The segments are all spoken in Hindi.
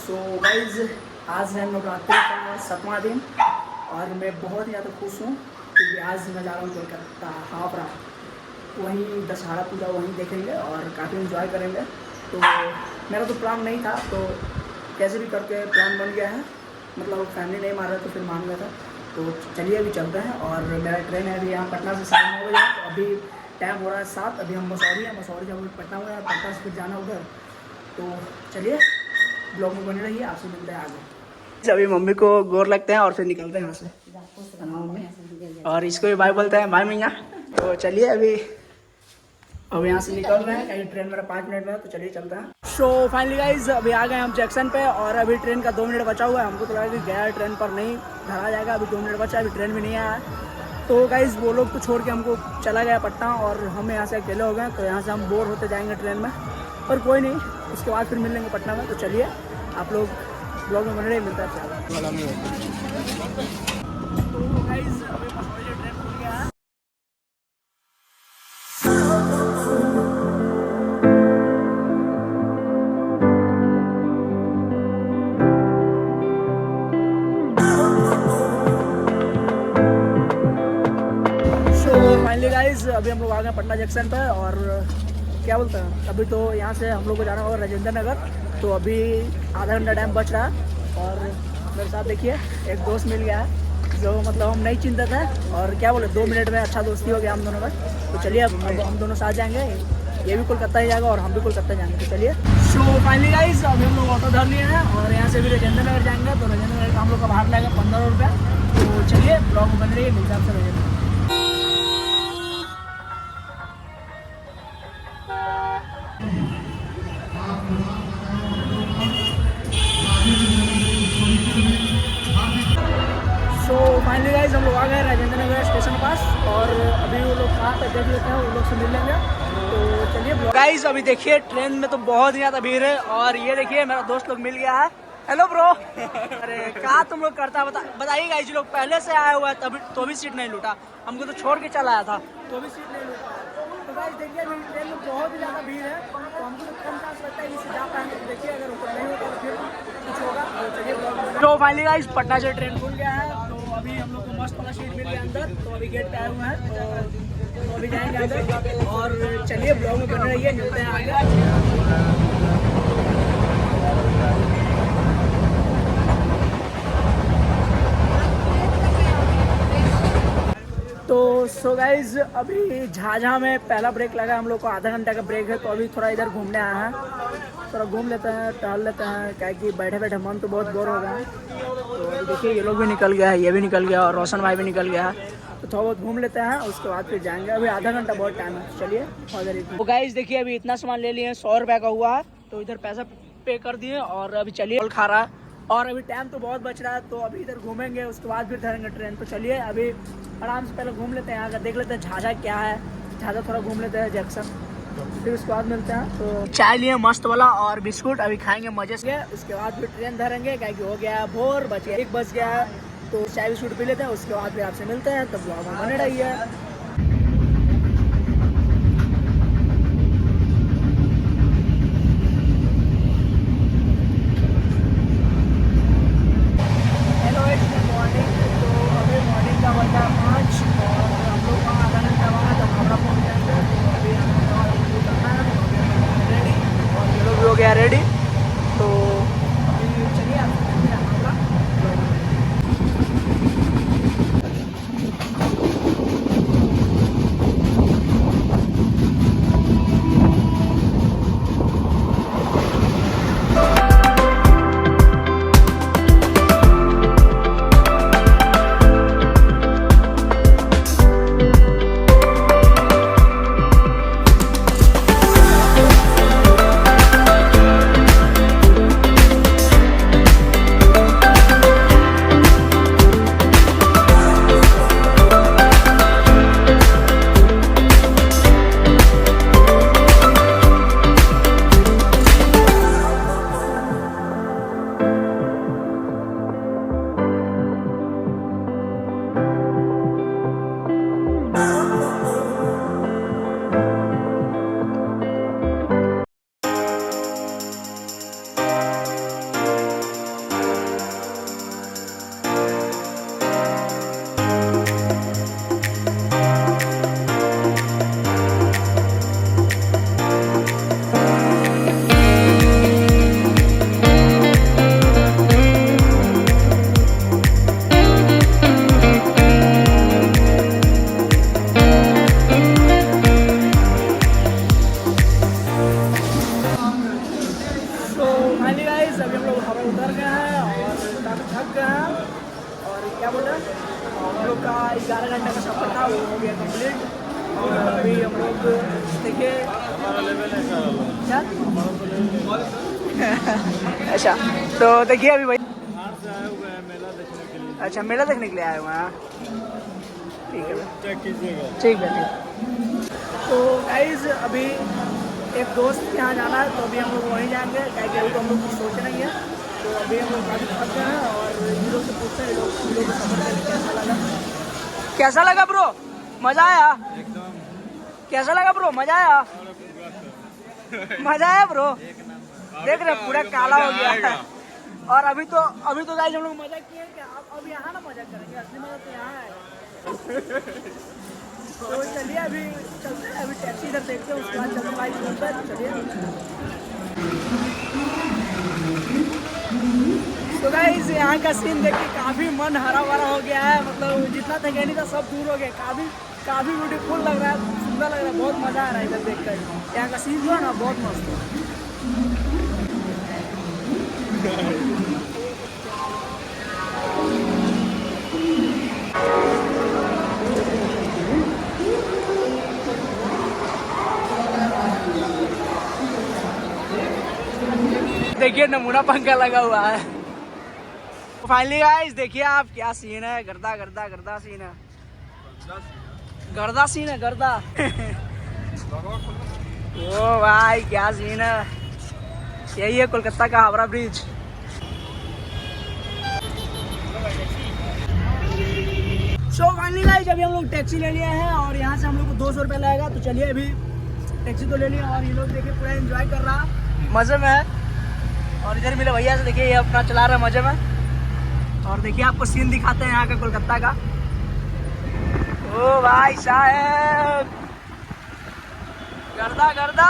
सो गाइज आज है नवरात्रि का 7वां दिन और मैं बहुत ही ज़्यादा खुश हूँ क्योंकि आज मैं जा रहा हूँ कोलकाता हावड़ा। वहीं दशहरा पूजा वहीं देखेंगे और काफ़ी इन्जॉय करेंगे। तो मेरा तो प्लान नहीं था, तो कैसे भी करके प्लान बन गया है। मतलब फैमिली नहीं मान रहा तो फिर मान गया था। तो चलिए अभी चलते हैं। और मेरा ट्रेन है अभी यहाँ पटना से 9:30 बजे। तो अभी टाइम हो रहा है 7। अभी हम मसौरी से अभी पटना हुआ है, पटना से फिर जाना उधर। तो चलिए ब्लॉग में बने रहिए, आपसे मिलते हैं आगे। अभी मम्मी को गोर लगते हैं और फिर निकलते हैं यहाँ से। और इसको भी भाई बोलते हैं, भाई मैया। तो चलिए अभी यहाँ से निकल रहे हैं, कहीं ट्रेन मेरा 5 मिनट में है, तो चलिए चलते हैं। सो फाइनली गाइज अभी आ गए हम जंक्शन पे और अभी ट्रेन का 2 मिनट बचा हुआ है। हमको तो लगा कि गया ट्रेन पर नहीं धरा जाएगा, अभी 2 मिनट बचा है, अभी ट्रेन भी नहीं आया है। तो गाइज वो लोग तो छोड़ के हमको चला गया पटना और हम यहाँ से अकेले हो गए। तो यहाँ से हम बोर होते जाएंगे ट्रेन में, पर कोई नहीं, उसके बाद फिर मिल लेंगे पटना में। तो चलिए आप लोग ब्लॉग में बने रहे, मिलता है। तो गाइज अभी ट्रेन खुल गया है। फाइनली गाइज अभी हम लोग आ गए पटना जंक्शन पे और क्या बोलते हैं, अभी तो यहाँ से हम लोग को जाना होगा राजेंद्र नगर। तो अभी आधा घंटा टाइम बच रहा है और मेरे साथ देखिए एक दोस्त मिल गया है जो मतलब हम नहीं चिंता था। और क्या बोले 2 मिनट में अच्छा दोस्ती हो गया हम दोनों का। तो चलिए अब हम दोनों साथ जाएंगे, ये भी कोलकाता ही जाएगा और हम भी कोलकाता जाएंगे। तो चलिए। सो फाइनली गाइज अभी हम लोग ऑटो धर लिए हैं और यहाँ से भी राजेंद्र नगर जाएंगे। तो राजेंद्र नगर का हम लोग का भाड़ा लगेगा 15 रुपया। तो चलिए ब्लॉग बन रही है, मिलता है आपसे राजेंद्र। सो फाइनली गाइज हम लोग आ गए राजेंद्र नगर स्टेशन के पास और अभी वो लोग कहाँ पे देख लेते हैं, वो लोग से मिल लेंगे। तो चलिए गाइज अभी देखिए ट्रेन में तो बहुत ही ज़्यादा भीड़ है और ये देखिए मेरा दोस्त लोग मिल गया है। Hello bro. अरे कहाँ तुम लोग करता बताइए गाइज, लोग पहले से आया हुआ है तभी तो भी सीट नहीं लूटा, हमको तो छोड़ के चला आया था तो भी सीट नहीं लूटा। तो गाइज देखिए अभी ट्रेन में बहुत ही ज़्यादा भीड़ है, तो हमको तो कम चांस लगता है कि इसे जा पाएंगे। तो देखिए अगर ऊपर नहीं होगा तो फिर कुछ होगा। तो चलिए। तो फाइनली गाइज पटना से ट्रेन खुल गया है। तो अभी हम लोग को मस्त वाला सीट मिल गया अंदर। तो अभी गेट पे आए हुए हैं, तो अभी जाएंगे अंदर और चलिए ब्लॉग में बने रहिए, मिलते हैं आगे। तो सो गाइज अभी झाझा में पहला ब्रेक लगा, हम लोग को आधा घंटा का ब्रेक है। तो अभी थोड़ा इधर घूमने आया है, थोड़ा घूम लेते हैं, टहल लेते हैं, क्या कि बैठे बैठे मन तो बहुत बोर हो गया है। तो अभी देखिए ये लोग भी निकल गया है, ये भी निकल गया और रोशन भाई भी निकल गया है। तो थोड़ा बहुत घूम लेते हैं, उसके बाद फिर जाएंगे। अभी आधा घंटा बहुत टाइम है, चलिए। तो गाइज देखिए अभी इतना सामान ले लिए, 100 रुपये का हुआ है। तो इधर पैसा पे कर दिए और अभी चलिए खा रहा है और अभी टाइम तो बहुत बच रहा है। तो अभी इधर घूमेंगे, उसके बाद फिर धरेंगे ट्रेन। तो चलिए अभी आराम से पहले घूम लेते हैं, यहाँ का देख लेते हैं झाझा क्या है, झाझा थोड़ा घूम लेते हैं जंक्शन, फिर उसके बाद मिलते हैं। तो चाय लिए मस्त वाला और बिस्कुट अभी खाएंगे मजे से, उसके बाद फिर ट्रेन धरेंगे क्या कि हो गया भोर, बचे 1 बज गया है। तो चाय बिस्कुट पी लेते हैं, उसके बाद फिर आपसे मिलते हैं। तब ब्लॉग में बने रहिए। हो गया रेडी। तो चलिए क्या बोल रहे हैं, हम लोग का 11 घंटे का सफ़र था, वो हो गया कंप्लीट। और अभी हम लोग देखिए क्या अच्छा, तो देखिए अभी भाई अच्छा मेला देखने के लिए आए हुए हैं। ठीक है ठीक है ठीक। तो गाइस अभी एक दोस्त के यहाँ जाना है, तो अभी हम लोग वहीं जाएंगे, क्या कि अभी तो हम लोग कुछ सोच नहीं है। तो अभी हम लोग काफ़ी थक गए हैं और ये लोग से पूछते हैं, ये लोग को सफ़र करके कैसा लगा। कैसा लगा ब्रो, मज़ा आया एकदम। कैसा लगा ब्रो, मज़ा आया मज़ा आया ब्रो। देख रहे पूरा काला हो गया है। और अभी तो गाइस हम लोग मज़ा किए कि अब यहाँ ना मज़ा करेंगे, असली मज़ा तो यहाँ है। तो चलिए अभी चलते हैं, अभी टैक्सी इधर देखते हैं, उसके बाद चलते भाई चलते हैं। तो चलिए तो गाइस यहाँ का सीन देख के काफ़ी मन हरा भरा हो गया है, मतलब जितना थकेली था सब दूर हो गया। काफ़ी ब्यूटीफुल लग रहा है, सुंदर लग रहा है, बहुत मज़ा आ रहा है इधर देख कर। यहाँ का सीन जो है ना बहुत मस्त है। देखिए नमूना पंखा लगा हुआ है। फाइनली गाइस देखिए आप क्या सीन है, गर्दा गर्दा गर्दा सीन है, गर्दा सीन है गर्दा। ओ भाई क्या सीन है, यही है कोलकाता का Howrah bridge. So finally guys अभी हम लोग टैक्सी ले लिए हैं और यहाँ से हम लोग को 200 रुपये लगेगा। तो चलिए अभी टैक्सी तो ले लिया और ये लोग देखिए पूरा एंजॉय कर रहा है, मज़े में है। और इधर मिले भैया से, देखिए ये अपना चला रहा है मज़े में। और देखिए आपको सीन दिखाते हैं यहाँ का कोलकाता का। ओ भाई साहब गर्दा गर्दा।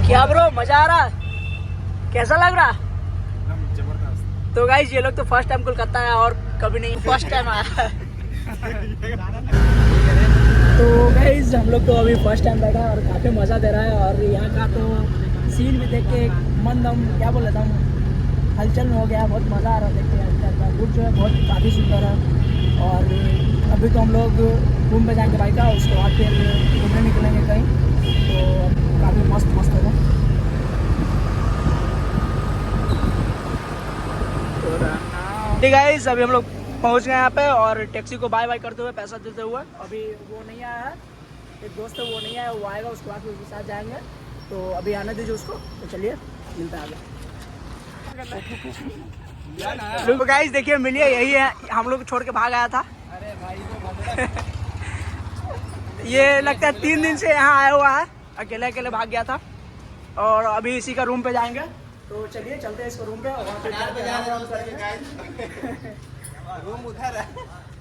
क्या ब्रो मजा आ रहा, कैसा लग रहा? जबरदस्त। तो गाइस ये लोग तो फर्स्ट टाइम कोलकाता है और कभी नहीं, फर्स्ट टाइम आया है। तो गाइस हम लोग तो अभी फर्स्ट टाइम बैठा है और काफ़ी मज़ा दे रहा है। और यहाँ का तो सीन भी देख के मन दम क्या बोल रहा था, हलचल में हो गया, बहुत मज़ा आ रहा है देख के। रूट जो है बहुत काफ़ी सुंदर है। और अभी तो हम लोग रूम पे जाएंगे बाइक का, उसके बाद फिर घूमने निकलेंगे कहीं, तो काफ़ी मस्त होगा। ठीक है गाइस अभी हम लोग पहुंच गए यहाँ पे और टैक्सी को बाय बाय करते हुए पैसा देते हुए। अभी वो नहीं आया है, एक दोस्त है वो नहीं आया, वो आएगा उसके बाद उसके साथ जाएंगे। तो अभी आने दीजिए उसको, तो चलिए मिलते हैं आगे। तो गाइस देखिए मिलिए, यही है, हम लोग छोड़ के भाग आया था। अरे भाई ये लगता है 3 दिन से यहाँ आया हुआ है, अकेले अकेले भाग गया था। और अभी इसी का रूम पे जाएंगे, तो चलिए चलते हैं इसको रूम पे। और वहाँ पे रूम उधर है।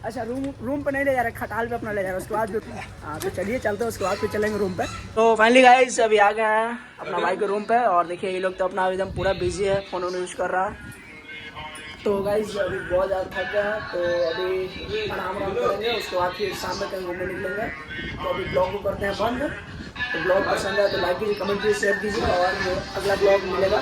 अच्छा रूम पे नहीं ले जा रहे, खटाल पे अपना ले जा रहे, उसके बाद हाँ तो चलिए चलते हैं, उसके बाद फिर चलेंगे रूम पे। तो फाइनली गाइस अभी आ गए हैं अपना भाई के रूम पे। और देखिए ये लोग तो अपना एकदम पूरा बिजी है, फ़ोन यूज़ कर रहा है। तो गाइस अभी बहुत ज़्यादा थक गए हैं, तो अभी आराम करेंगे, उसके बाद फिर शाम में कहीं घूमने निकलेंगे। तो अभी ब्लॉग को करते हैं बंद। तो ब्लॉग पसंद है तो लाइक कीजिए, कमेंट कीजिए, शेयर कीजिए और अगला ब्लॉग मिलेगा।